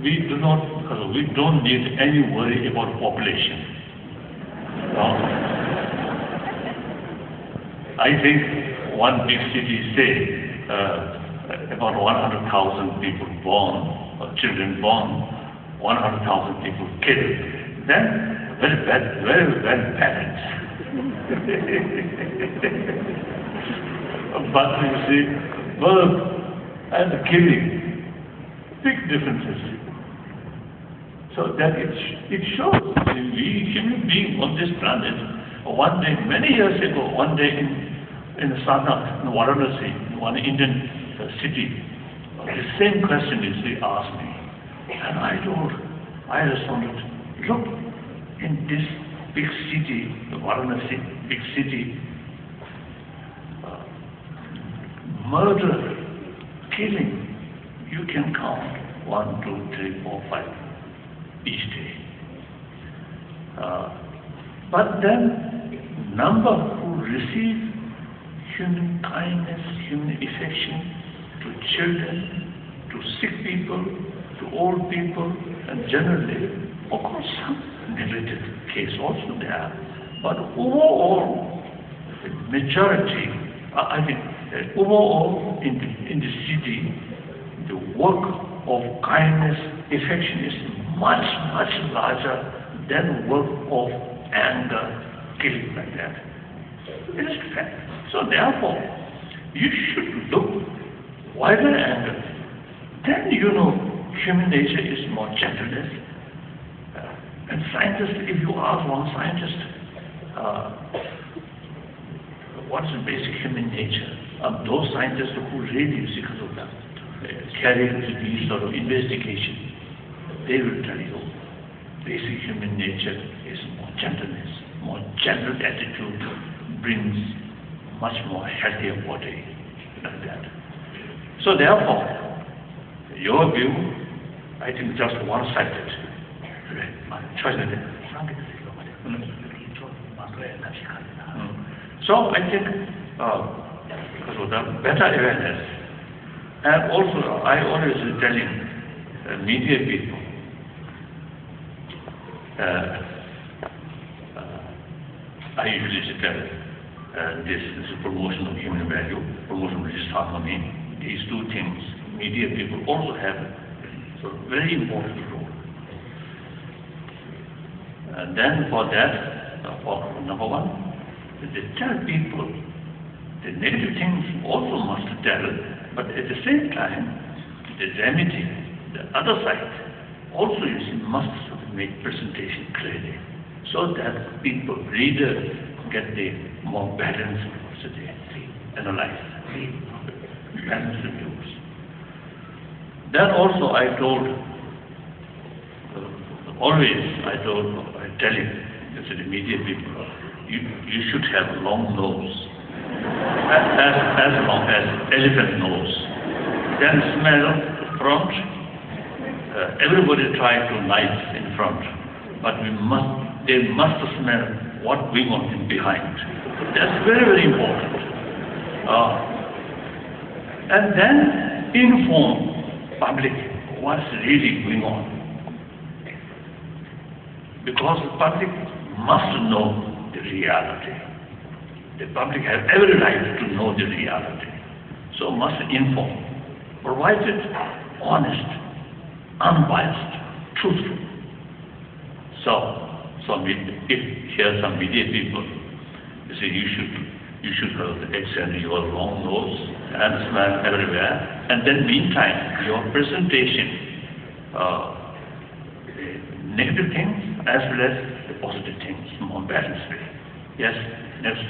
we don't need any worry about population. I think one big city, say, about 100,000 people born, or children born, 100,000 people killed, then very well balanced. But you see, birth and killing, big differences. So that it shows we human beings on this planet. One day, many years ago, one day in Sana, in Varanasi, in one Indian city, the same question is they asked me, and I responded, look, in this big city, the Varanasi, big city, murder, killing, you can count 1, 2, 3, 4, 5 each day. But then, number who receive human kindness, human affection to children, to sick people, to old people, and generally, of course, some negative case also there. But overall, the majority, I think, overall in the city, the work of kindness, affection is much, much larger than work of anger, killing like that. It is fact. So therefore, you should look wider angle. Then you know human nature is more gentleness. And scientists, if you ask one scientist, what is the basic human nature? Those scientists who really carry these sort of investigation, they will tell you basic human nature is more gentleness, more gentle attitude brings much more healthier body like that. So therefore, your view, I think just one-sided. So I think because of the better awareness, and also I always telling media people, I usually tell this is a promotion of human value, promotion of religious harmony. These two things, media people also have a very important role. And then for that, for number one, they tell people the negative things also must tell, but at the same time, the remedy, the other side, also you see, must make presentation clearly, so that people, readers, get the more balanced, so they analyze, balance the views. Then also I told, I tell him, to the media people, you should have a long nose, as long as elephant nose. Then smell front. Everybody try to nice in front, but they must smell what going on in behind. That's very, very important. And then inform public what's really going on. Because the public must know the reality. The public has every right to know the reality. So must inform, provided honest, unbiased, truthful. So if here some media people, you say you should extend your long nose and smile everywhere, and then meantime your presentation, negative things as well as the positive things, more balanced way. Yes, next.